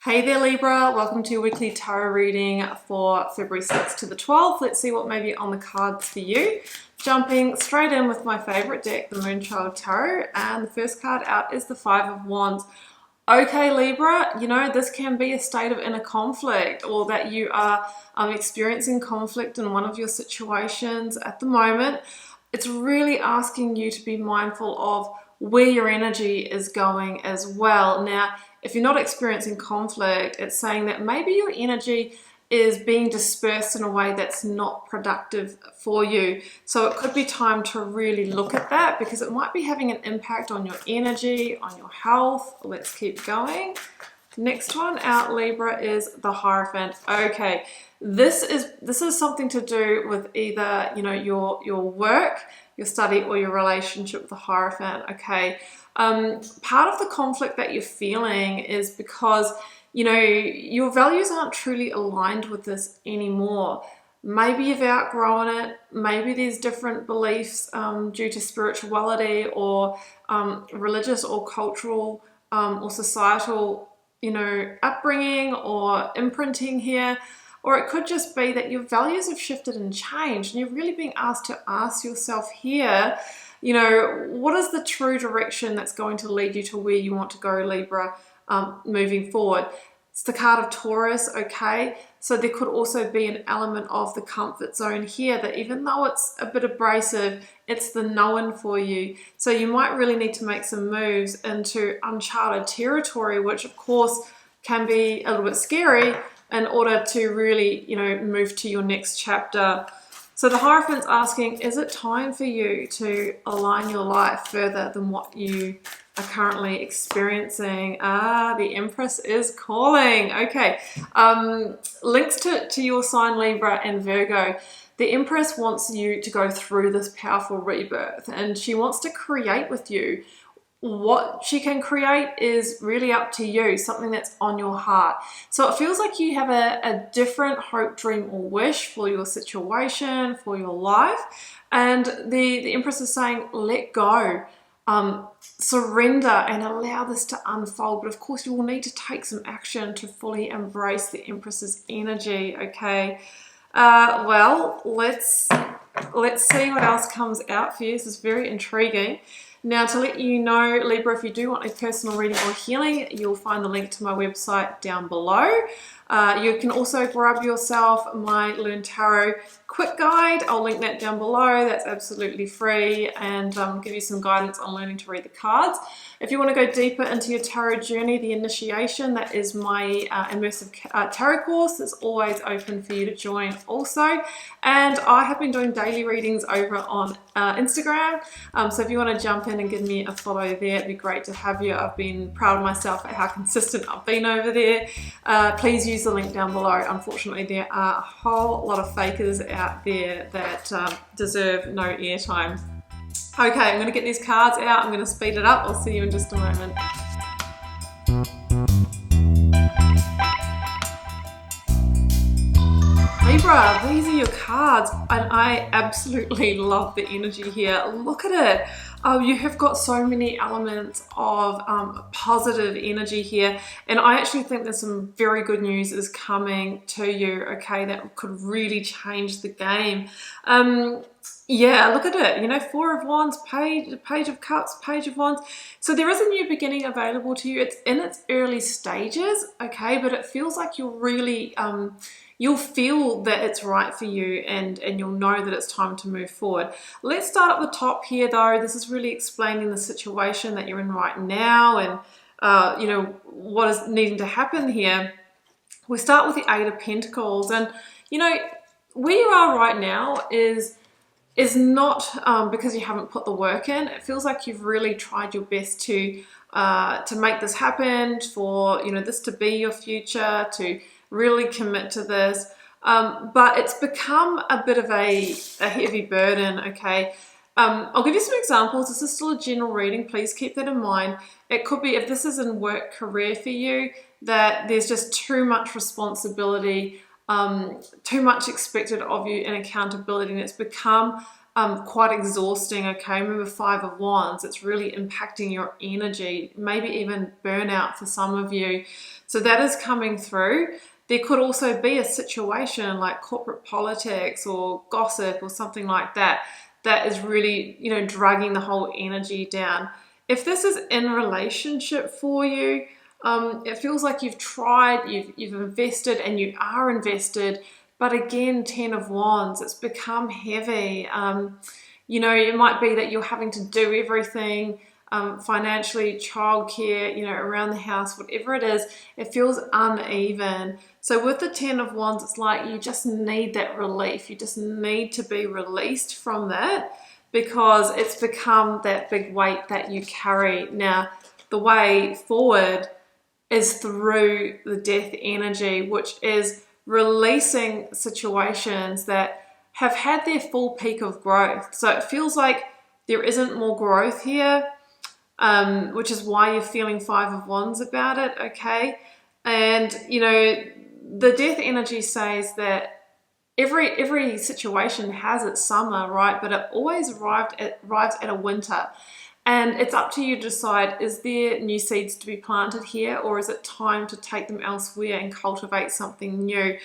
Hey there Libra, welcome to your weekly tarot reading for February 6th to the 12th. Let's see what may be on the cards for you. Jumping straight in with my favorite deck, the Moonchild Tarot, and the first card out is the Five of Wands. Okay Libra, you know, this can be a state of inner conflict, or that you are experiencing conflict in one of your situations at the moment. It's really asking you to be mindful of where your energy is going as well. Now, if you're not experiencing conflict, it's saying that maybe your energy is being dispersed in a way that's not productive for you. So it could be time to really look at that, because it might be having an impact on your energy, on your health. Let's keep going. Next one out, Libra, is the Hierophant. Okay, this is something to do with either, you know, your work, your study, or your relationship with the Hierophant. Okay, part of the conflict that you're feeling is because, you know, your values aren't truly aligned with this anymore. Maybe you've outgrown it. Maybe there's different beliefs due to spirituality or religious or cultural or societal, you know, upbringing or imprinting here. Or it could just be that your values have shifted and changed, and you're really being asked to ask yourself here, you know, what is the true direction that's going to lead you to where you want to go, Libra, moving forward? It's the card of Taurus, okay? So there could also be an element of the comfort zone here, that even though it's a bit abrasive, it's the known for you. So you might really need to make some moves into uncharted territory, which of course can be a little bit scary, in order to really, you know, move to your next chapter. So the Hierophant's asking, is it time for you to align your life further than what you are currently experiencing? The Empress is calling. Okay, links to your sign, Libra and Virgo. The Empress wants you to go through this powerful rebirth, and she wants to create with you. What she can create is really up to you, something that's on your heart. So it feels like you have a different hope, dream, or wish for your situation, for your life. And the Empress is saying, let go, surrender, and allow this to unfold. But of course, you will need to take some action to fully embrace the Empress's energy, okay? Well, let's see what else comes out for you. This is very intriguing. Now, to let you know, Libra, if you do want a personal reading or healing, you'll find the link to my website down below. You can also grab yourself my Learn Tarot quick guide. I'll link that down below. That's absolutely free, and give you some guidance on learning to read the cards. If you want to go deeper into your tarot journey, the initiation, that is my immersive tarot course, is always open for you to join also. And I have been doing daily readings over on Instagram. So if you want to jump in and give me a follow there, it'd be great to have you. I've been proud of myself at how consistent I've been over there. Please use the link down below. Unfortunately, there are a whole lot of fakers out there that deserve no airtime. Okay, I'm going to get these cards out. I'm going to speed it up. I'll see you in just a moment. Libra, these are your cards, and I absolutely love the energy here. Look at it. You have got so many elements of positive energy here, and I actually think there's some very good news is coming to you, okay, that could really change the game. Yeah, look at it, you know, Four of Wands, Page of Cups, Page of Wands. So there is a new beginning available to you. It's in its early stages, okay, but it feels like you're really, you'll feel that it's right for you, and you'll know that it's time to move forward. Let's start at the top here though. This is really explaining the situation that you're in right now, and you know, what is needing to happen here. We start with the Eight of Pentacles, and you know, where you are right now is not because you haven't put the work in. It feels like you've really tried your best to make this happen, for, you know, this to be your future, to really commit to this. But it's become a bit of a heavy burden, okay? I'll give you some examples. This is still a general reading. Please keep that in mind. It could be, if this is in work career for you, that there's just too much responsibility, too much expected of you, and accountability, and it's become quite exhausting, okay? Remember, Five of Wands, it's really impacting your energy, maybe even burnout for some of you. So that is coming through. There could also be a situation like corporate politics or gossip or something like that that is really, you know, dragging the whole energy down. If this is in relationship for you, it feels like you've tried, you've invested, and you are invested, but again, Ten of Wands, it's become heavy. You know, it might be that you're having to do everything financially, childcare, you know, around the house, whatever it is, it feels uneven. So with the Ten of Wands, it's like you just need that relief. You just need to be released from that because it's become that big weight that you carry. Now, the way forward is through the Death energy, which is releasing situations that have had their full peak of growth. So it feels like there isn't more growth here, which is why you're feeling Five of Wands about it, okay? And, you know, the Death energy says that every situation has its summer, right? But it always arrives at a winter. And it's up to you to decide, is there new seeds to be planted here, or is it time to take them elsewhere and cultivate something new?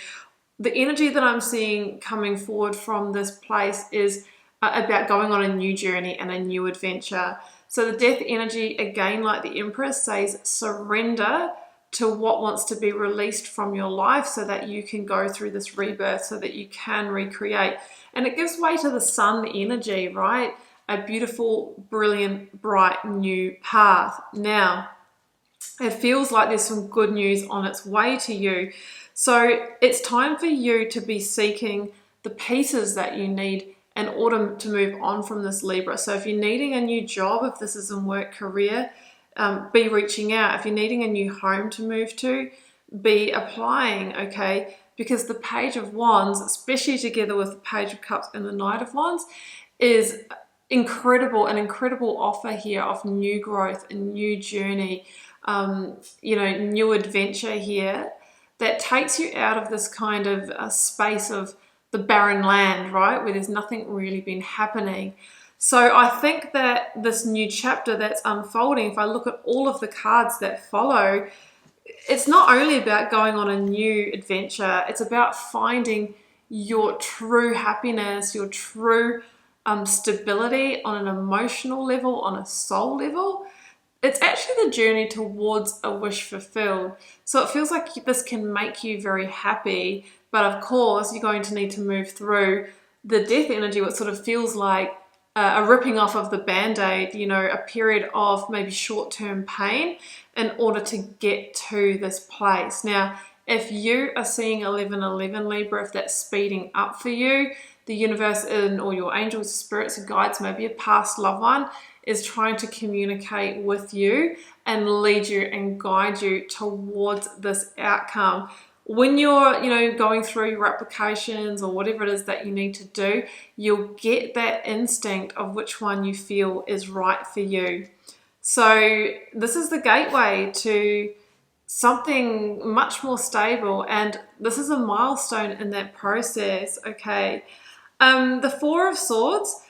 The energy that I'm seeing coming forward from this place is about going on a new journey and a new adventure. So the Death energy, again, like the Empress, says surrender to what wants to be released from your life so that you can go through this rebirth, so that you can recreate. And it gives way to the Sun energy, right? A beautiful, brilliant, bright new path. Now, it feels like there's some good news on its way to you. So it's time for you to be seeking the pieces that you need in order to move on from this, Libra. So if you're needing a new job, if this is in work, career, be reaching out. If you're needing a new home to move to, be applying, okay? Because the Page of Wands, especially together with the Page of Cups and the Knight of Wands, is incredible, an incredible offer here of new growth, a new journey, you know, new adventure here that takes you out of this kind of space of the barren land, right, where there's nothing really been happening. So I think that this new chapter that's unfolding, if I look at all of the cards that follow, it's not only about going on a new adventure, it's about finding your true happiness, your true stability on an emotional level, on a soul level. It's actually the journey towards a wish fulfilled. So it feels like this can make you very happy, but of course you're going to need to move through the Death energy, what sort of feels like a ripping off of the band-aid, you know, a period of maybe short-term pain in order to get to this place. Now, if you are seeing 1111 Libra, if that's speeding up for you, the universe or your angels, spirits, or guides, maybe a past loved one, is trying to communicate with you and lead you and guide you towards this outcome. When you're, you know, going through your applications or whatever it is that you need to do, you'll get that instinct of which one you feel is right for you. So this is the gateway to something much more stable, and this is a milestone in that process, okay? The Four of Swords,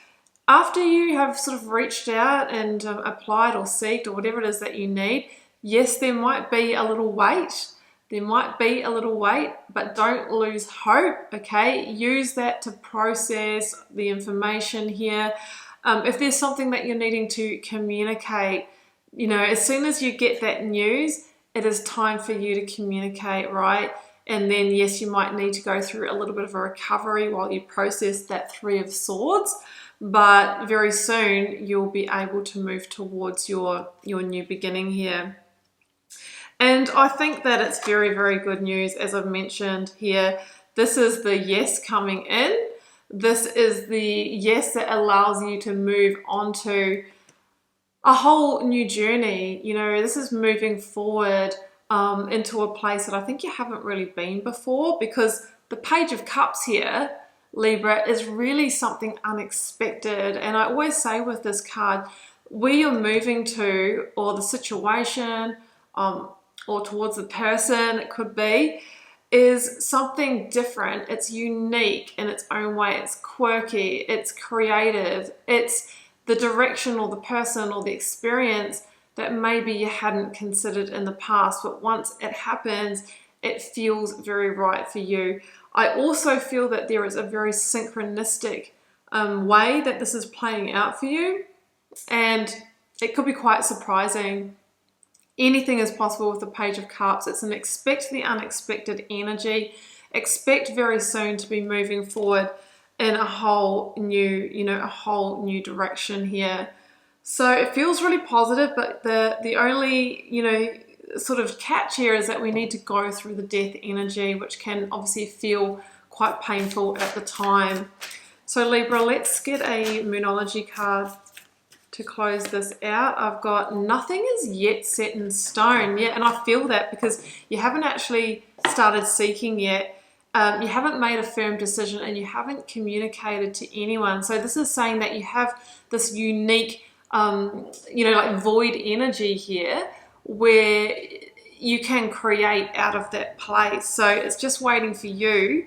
after you have sort of reached out and applied or seeked or whatever it is that you need, yes, there might be a little wait. There might be a little wait, but don't lose hope, okay? Use that to process the information here. If there's something that you're needing to communicate, you know, as soon as you get that news, it is time for you to communicate, right? And then, yes, you might need to go through a little bit of a recovery while you process that Three of Swords, but very soon you'll be able to move towards your new beginning here. And I think that it's very, very good news, as I've mentioned here. This is the yes coming in. This is the yes that allows you to move on to a whole new journey. You know, this is moving forward into a place that I think you haven't really been before, because the Page of Cups here, Libra, is really something unexpected. And I always say with this card, where you're moving to, or the situation, or towards the person, it could be, is something different. It's unique in its own way. It's quirky, it's creative, it's the direction or the person or the experience that maybe you hadn't considered in the past, but once it happens, it feels very right for you. I also feel that there is a very synchronistic way that this is playing out for you, and it could be quite surprising. Anything is possible with the Page of Cups. It's an expect the unexpected energy. Expect very soon to be moving forward in a whole new, a whole new direction here. So it feels really positive, but the only, sort of catch here is that we need to go through the death energy, which can obviously feel quite painful at the time. So Libra, let's get a Moonology card to close this out. I've got nothing is yet set in stone. Yeah, and I feel that because you haven't actually started seeking yet. You haven't made a firm decision and you haven't communicated to anyone. So this is saying that you have this unique, like void energy here where you can create out of that place. So it's just waiting for you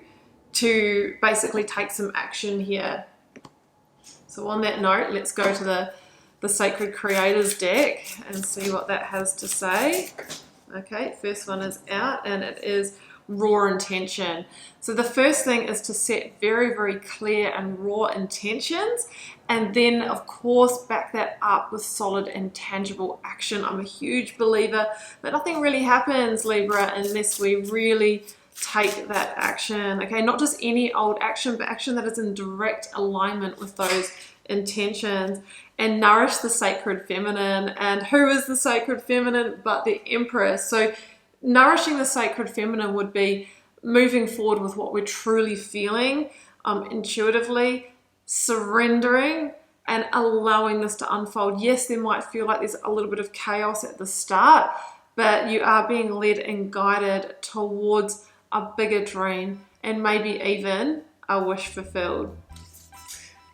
to basically take some action here. So on that note, let's go to the Sacred Creators deck and see what that has to say. Okay, first one is out and it is raw intention. So the first thing is to set very, very clear and raw intentions, and then of course back that up with solid and tangible action. I'm a huge believer that nothing really happens, Libra, unless we really take that action. Okay, not just any old action, but action that is in direct alignment with those intentions, and nourish the sacred feminine. And who is the sacred feminine but the Empress? So nourishing the sacred feminine would be moving forward with what we're truly feeling, intuitively, surrendering and allowing this to unfold. Yes, there might feel like there's a little bit of chaos at the start, but you are being led and guided towards a bigger dream and maybe even a wish fulfilled.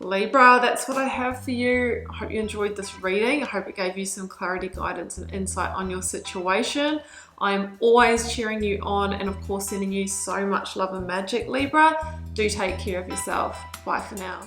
Libra, that's what I have for you. I hope you enjoyed this reading. I hope it gave you some clarity, guidance and insight on your situation. I'm always cheering you on and of course sending you so much love and magic, Libra. Do take care of yourself. Bye for now.